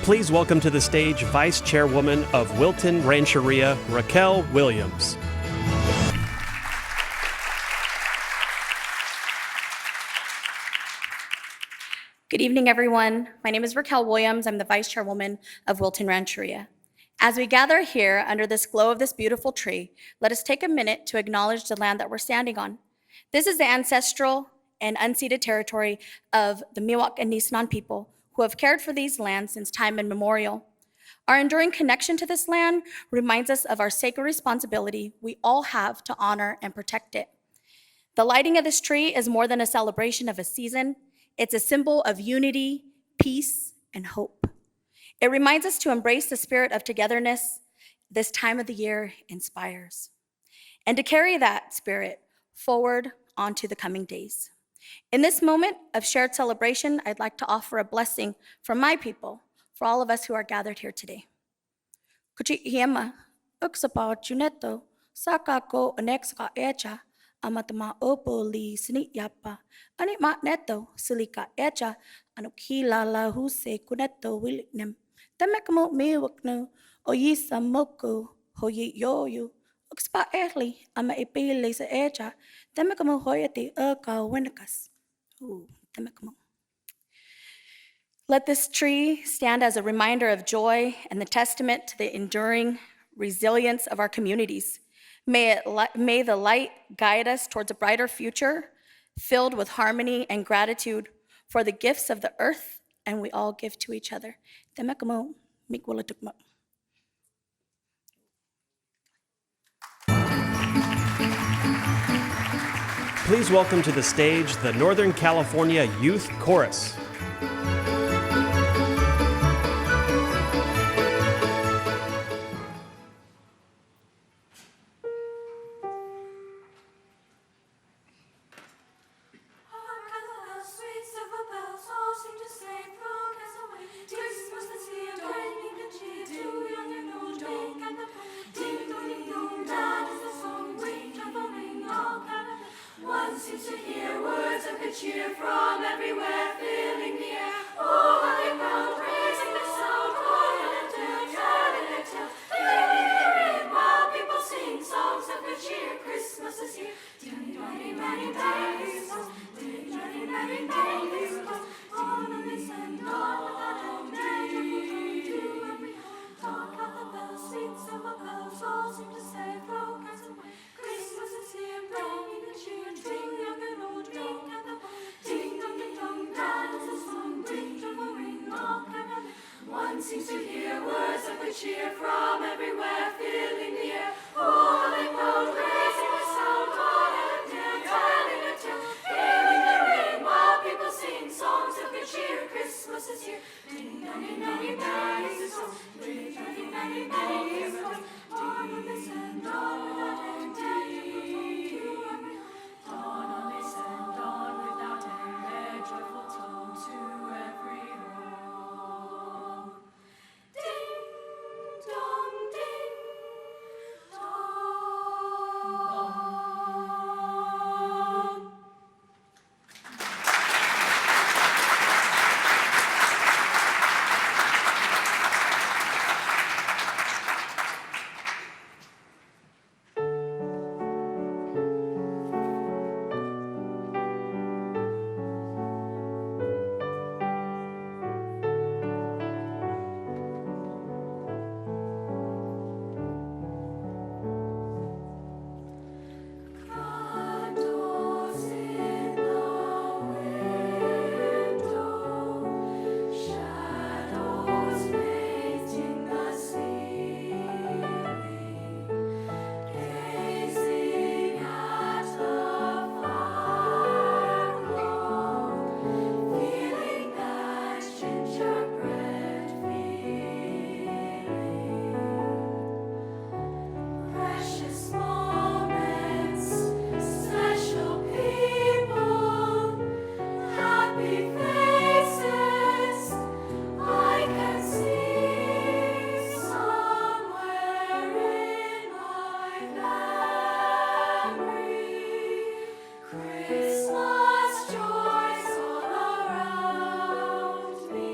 Please welcome to the stage Vice Chairwoman of Wilton Rancheria, Raquel Williams. Good evening, everyone. My name is Raquel Williams. I'm the Vice Chairwoman of Wilton Rancheria. As we gather here under this glow of this beautiful tree, let us take a minute to acknowledge the land that we're standing on. This is the ancestral and unceded territory of the Miwok and Nisenan people who have cared for these lands since time immemorial. Our enduring connection to this land reminds us of our sacred responsibility we all have to honor and protect it. The lighting of this tree is more than a celebration of a season. It's a symbol of unity, peace, and hope. It reminds us to embrace the spirit of togetherness this time of the year inspires, and to carry that spirit forward onto the coming days. In this moment of shared celebration, I'd like to offer a blessing from my people for all of us who are gathered here today. Kuchi hiema, uksapa juneto, sakako anexka echa, amatama opo li sini yapa, anima neto silika echa, anukila la huse kuneto wiliknem, temekamo mewakno, oyisa moko, hoyi yoyu, ukspa ehli, ama epile se echa, temekamo hoyati ka winakas. Temekamo. Let this tree stand as a reminder of joy and the testament to the enduring resilience of our communities. May the light guide us towards a brighter future filled with harmony and gratitude for the gifts of the earth and we all give to each other. Temekamo, mikwala tukma. Please welcome to the stage the Northern California Youth Chorus. Seems to hear words of good cheer from everywhere, filling the air. Oh, how they proud, raising the sound, telling it tell, filling the rain while people sing songs of good cheer. Christmas is here. Many, many days, many, many days. Ornaments and all day. Talk of the bells, sweet silver bells, all seem to say, throw cares away. Christmas is here, bringing the cheer. Ding young and old, ding and the ding dong ding dong, dance a song, ding dong a ring, all kind of. One seems to hear words of good cheer from everywhere, filling the air. Oh, how they proud, raising the sound, telling a tale, filling the rain while people sing songs of good cheer. Christmas is here. Ding dong many days, ding dong many days, ornaments and all day. Ornaments and dawn without end, their joyful tone to every home. Ding dong ding dong. Candles in the window, shadows painting the ceiling, gazing at the fire glow, feeling that gingerbread feeling. Precious moments, special people, happy faces I can see somewhere in my memory. Christmas joys all around me.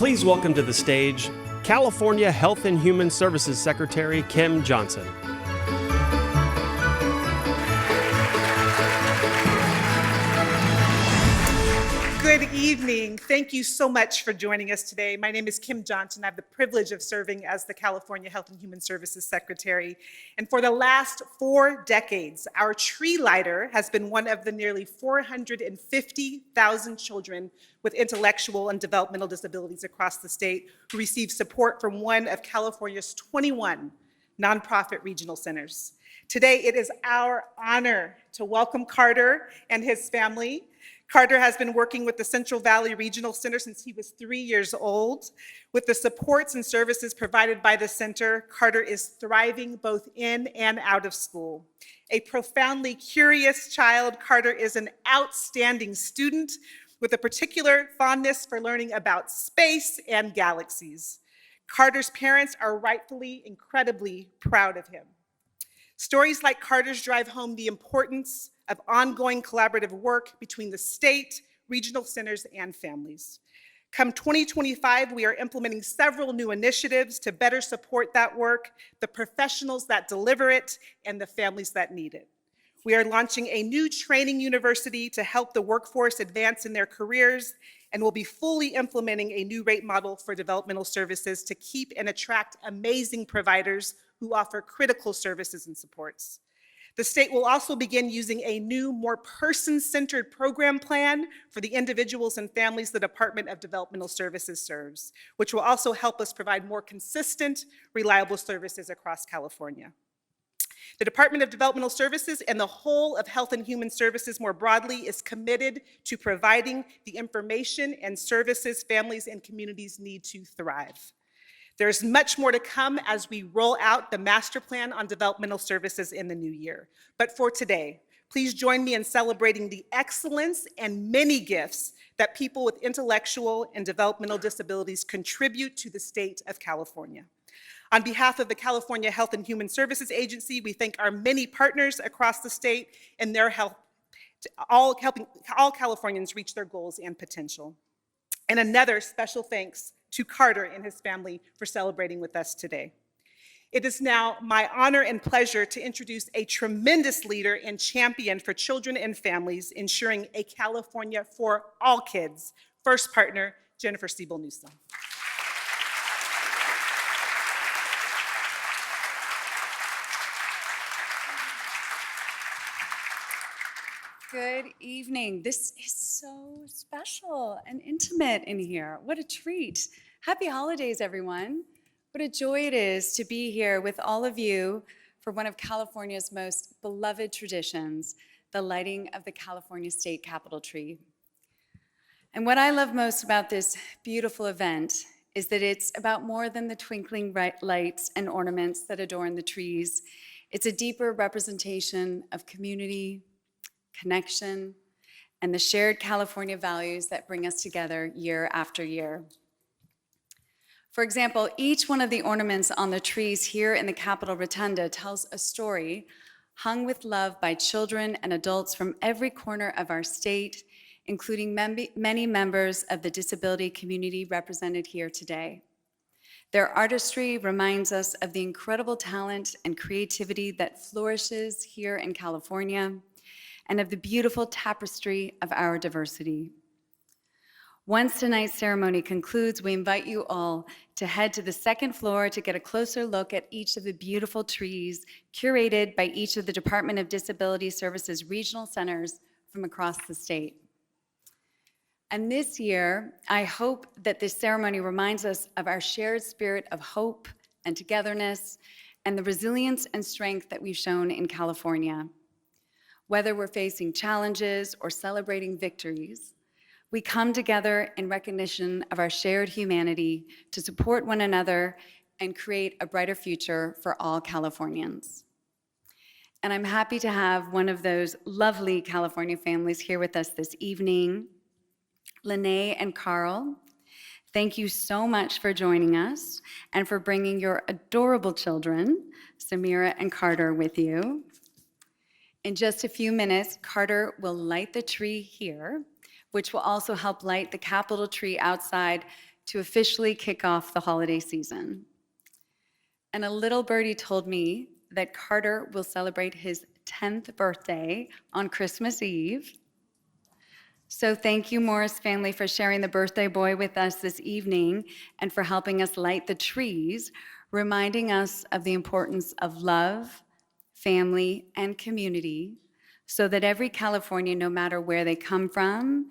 Please welcome to the stage California Health and Human Services Secretary Kim Johnson. Good evening. Thank you so much for joining us today. My name is Kim Johnson. I have the privilege of serving as the California Health and Human Services Secretary. And for the last 4 decades, our tree lighter has been one of the nearly 450,000 children with intellectual and developmental disabilities across the state who receive support from one of California's 21 nonprofit regional centers. Today, it is our honor to welcome Carter and his family. Carter has been working with the Central Valley Regional Center since he was 3 years old. With the supports and services provided by the center, Carter is thriving both in and out of school. A profoundly curious child, Carter is an outstanding student with a particular fondness for learning about space and galaxies. Carter's parents are rightfully incredibly proud of him. Stories like Carter's drive home the importance of ongoing collaborative work between the state, regional centers, and families. Come 2025, we are implementing several new initiatives to better support that work, the professionals that deliver it, and the families that need it. We are launching a new training university to help the workforce advance in their careers, and we'll be fully implementing a new rate model for developmental services to keep and attract amazing providers who offer critical services and supports. The state will also begin using a new, more person-centered program plan for the individuals and families the Department of Developmental Services serves, which will also help us provide more consistent, reliable services across California. The Department of Developmental Services and the whole of Health and Human Services more broadly is committed to providing the information and services families and communities need to thrive. There's much more to come as we roll out the master plan on developmental services in the new year. But for today, please join me in celebrating the excellence and many gifts that people with intellectual and developmental disabilities contribute to the state of California. On behalf of the California Health and Human Services Agency, we thank our many partners across the state and their help, helping all Californians reach their goals and potential. And another special thanks to Carter and his family for celebrating with us today. It is now my honor and pleasure to introduce a tremendous leader and champion for children and families, ensuring a California for all kids. First partner, Jennifer Siebel-Newsom. Good evening. This is so special and intimate in here. What a treat. Happy holidays, everyone. What a joy it is to be here with all of you for one of California's most beloved traditions, the lighting of the California State Capitol tree. And what I love most about this beautiful event is that it's about more than the twinkling lights and ornaments that adorn the trees. It's a deeper representation of community, connection, and the shared California values that bring us together year after year. For example, each one of the ornaments on the trees here in the Capitol Rotunda tells a story hung with love by children and adults from every corner of our state, including many members of the disability community represented here today. Their artistry reminds us of the incredible talent and creativity that flourishes here in California, and of the beautiful tapestry of our diversity. Once tonight's ceremony concludes, we invite you all to head to the second floor to get a closer look at each of the beautiful trees curated by each of the Department of Disability Services regional centers from across the state. And this year, I hope that this ceremony reminds us of our shared spirit of hope and togetherness and the resilience and strength that we've shown in California. Whether we're facing challenges or celebrating victories, we come together in recognition of our shared humanity to support one another and create a brighter future for all Californians. And I'm happy to have one of those lovely California families here with us this evening. Lene and Carl, thank you so much for joining us and for bringing your adorable children, Samira and Carter, with you. In just a few minutes, Carter will light the tree here, which will also help light the Capitol tree outside to officially kick off the holiday season. And a little birdie told me that Carter will celebrate his 10th birthday on Christmas Eve. So thank you, Morris family, for sharing the birthday boy with us this evening and for helping us light the trees, reminding us of the importance of love, family, and community, so that every Californian, no matter where they come from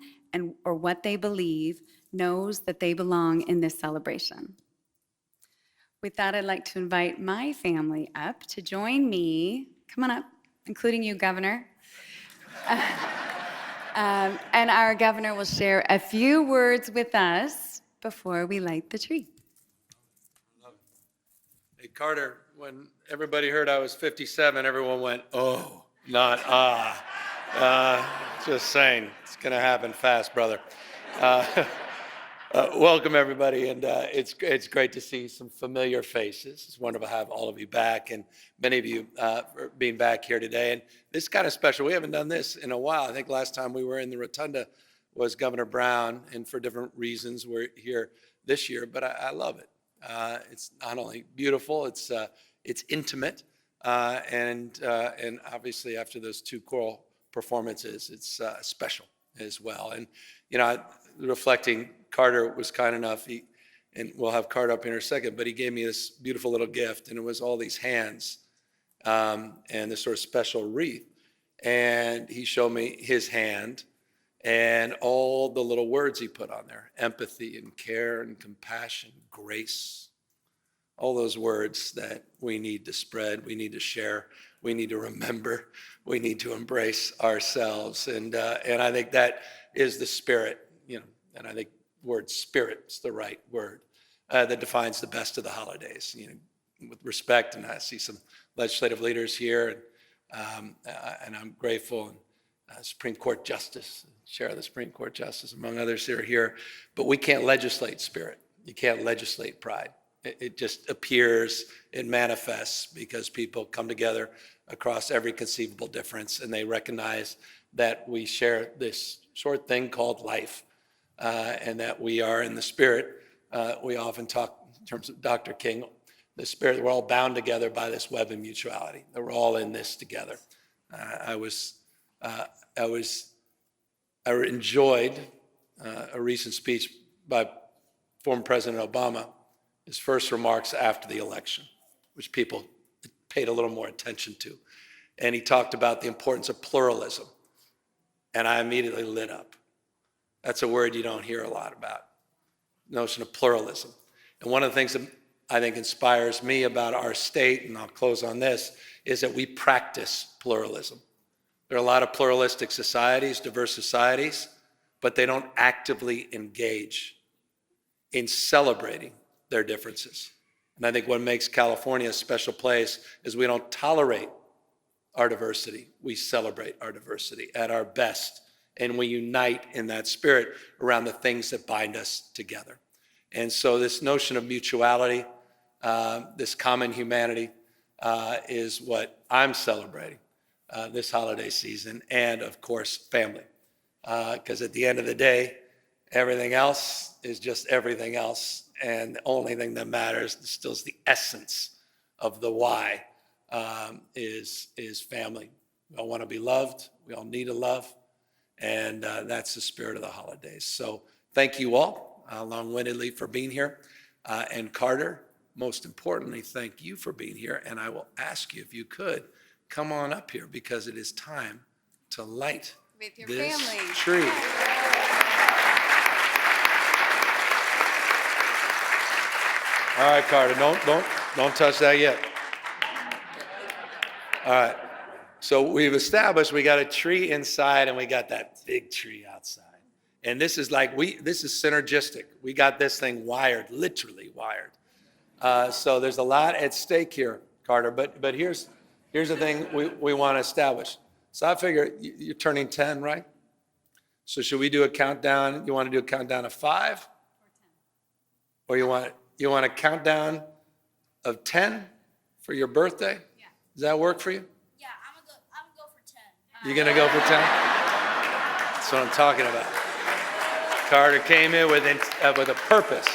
or what they believe, knows that they belong in this celebration. With that, I'd like to invite my family up to join me. Come on up, including you, Governor. And our governor will share a few words with us before we light the tree. Hey, Carter, when everybody heard I was 57, everyone went, oh, not ah. Just saying, it's going to happen fast, brother. Welcome, everybody, and it's great to see some familiar faces. It's wonderful to have all of you back, and many of you for being back here today. And this is kind of special. We haven't done this in a while. I think last time we were in the Rotunda was Governor Brown, and for different reasons we're here this year, but I love it. It's not only beautiful, it's intimate, and obviously after those two choral performances, it's special as well. And you know, reflecting, Carter was kind enough, and we'll have Carter up here in a second, but he gave me this beautiful little gift, and it was all these hands and this sort of special wreath. And he showed me his hand and all the little words he put on there: empathy and care and compassion, grace, all those words that we need to spread, we need to share, we need to remember, we need to embrace ourselves. And I think that is the spirit, you know, and I think the word spirit is the right word that defines the best of the holidays, you know, with respect. And I see some legislative leaders here, and I'm grateful. And Supreme Court Justice, Chair of the Supreme Court Justice, among others who are here. But we can't legislate spirit. You can't legislate pride. It just appears, it manifests because people come together across every conceivable difference, and they recognize that we share this short thing called life, and that we are in the spirit. We often talk in terms of Dr. King, the spirit, we're all bound together by this web of mutuality, that we're all in this together. I enjoyed a recent speech by former President Obama, his first remarks after the election, which people paid a little more attention to. And he talked about the importance of pluralism. And I immediately lit up. That's a word you don't hear a lot about, the notion of pluralism. And one of the things that I think inspires me about our state, and I'll close on this, is that we practice pluralism. There are a lot of pluralistic societies, diverse societies, but they don't actively engage in celebrating their differences. And I think what makes California a special place is we don't tolerate our diversity. We celebrate our diversity at our best, and we unite in that spirit around the things that bind us together. And so this notion of mutuality, this common humanity, is what I'm celebrating this holiday season, and of course, family. Because at the end of the day, everything else is just everything else, and the only thing that matters still is the essence of the why, is family. We all want to be loved. We all need to love, and that's the spirit of the holidays. So thank you all, long-windedly, for being here. And Carter, most importantly, thank you for being here. And I will ask you, if you could, come on up here, because it is time to light With your this family. tree. All right, Carter, don't touch that yet. All right. So we've established we got a tree inside and we got that big tree outside. And this is this is synergistic. We got this thing wired, literally wired. So there's a lot at stake here, Carter. But here's the thing we want to establish. So I figure you're turning 10, right? So should we do a countdown? You want to do a countdown of 5? Or 10. Or you want a countdown of 10 for your birthday? Yeah. Does that work for you? Yeah, I'm gonna go for 10. You're going to go for 10? That's what I'm talking about. Carter came in with a purpose.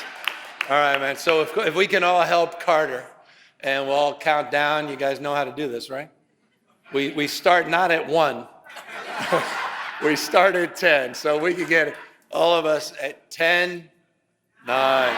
All right, man. So if we can all help Carter and we'll all count down, you guys know how to do this, right? We start not at 1. We start at 10. So we could get all of us at 10, 9.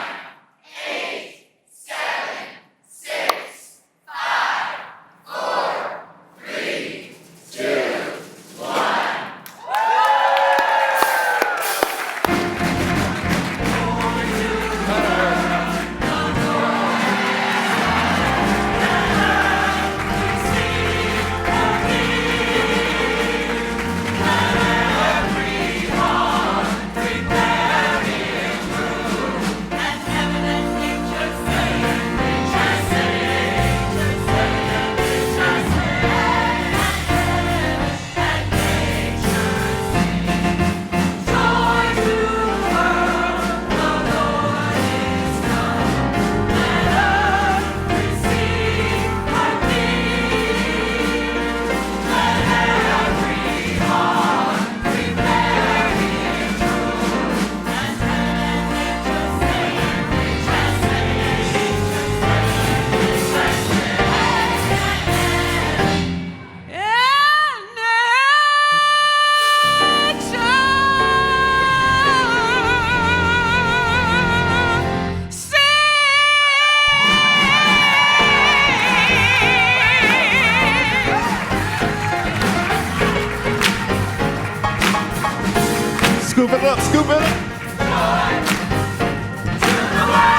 Scoop it up, scoop it up.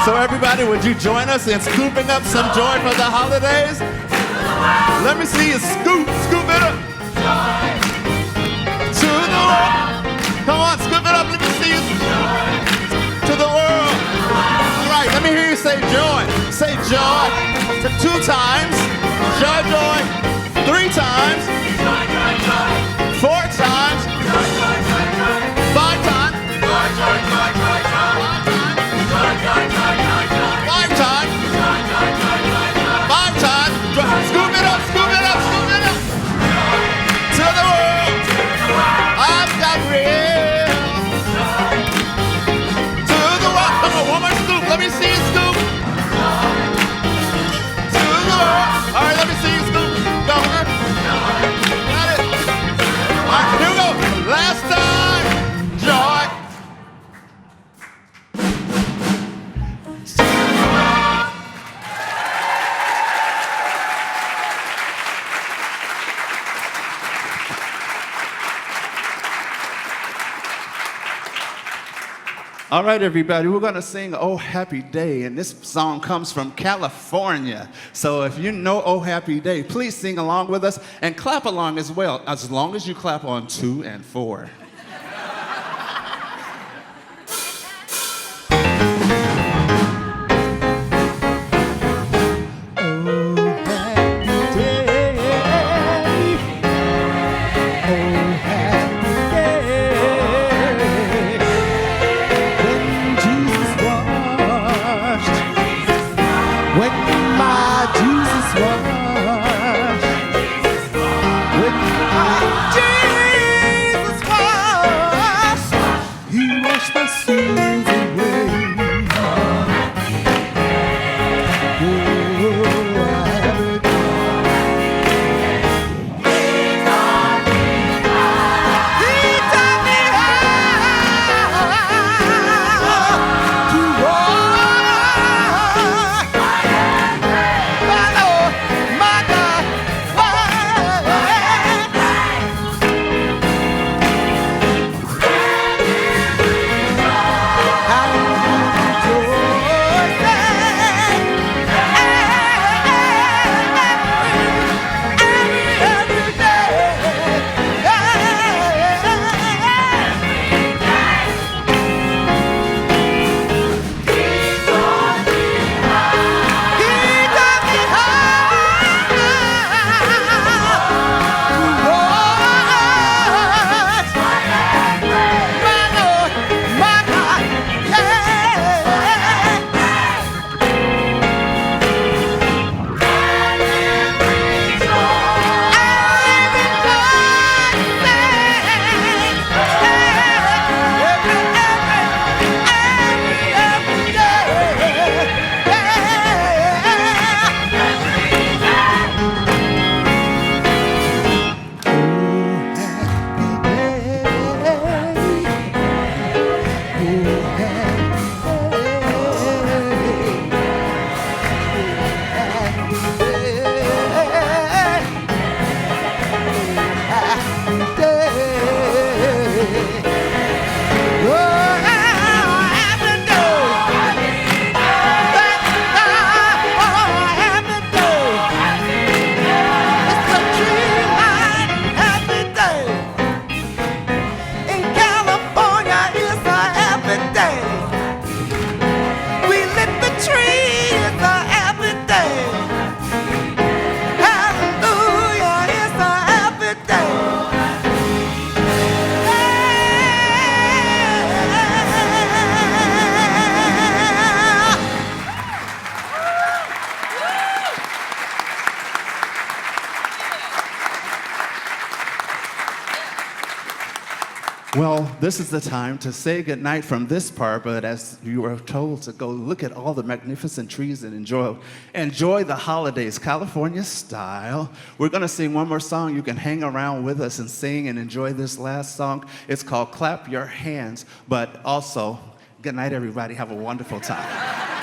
So everybody, would you join us in scooping up some joy for the holidays? Let me see you scoop it up. To the world. Come on, scoop it up, let me see you. To the world. All right, let me hear you say joy. Say joy. 2 times. Joy, joy. 3 times. 4 times. 5 times. 5 times. 5 times. Scoop it up, scoop it up, scoop it up. To the world. I've got real. To the world. Come on, one more scoop. Let me see you scoop. To the world. All right, let me see you scoop. Governor. Got it. All right, here we go. Last time. Joy. All right, everybody, we're going to sing Oh Happy Day, and this song comes from California. So if you know Oh Happy Day, please sing along with us and clap along as well, as long as you clap on 2 and 4. Jesus Well, this is the time to say goodnight from this part, but as you were told to go look at all the magnificent trees and enjoy the holidays, California style. We're gonna sing one more song. You can hang around with us and sing and enjoy this last song. It's called Clap Your Hands, but also, good night, everybody. Have a wonderful time.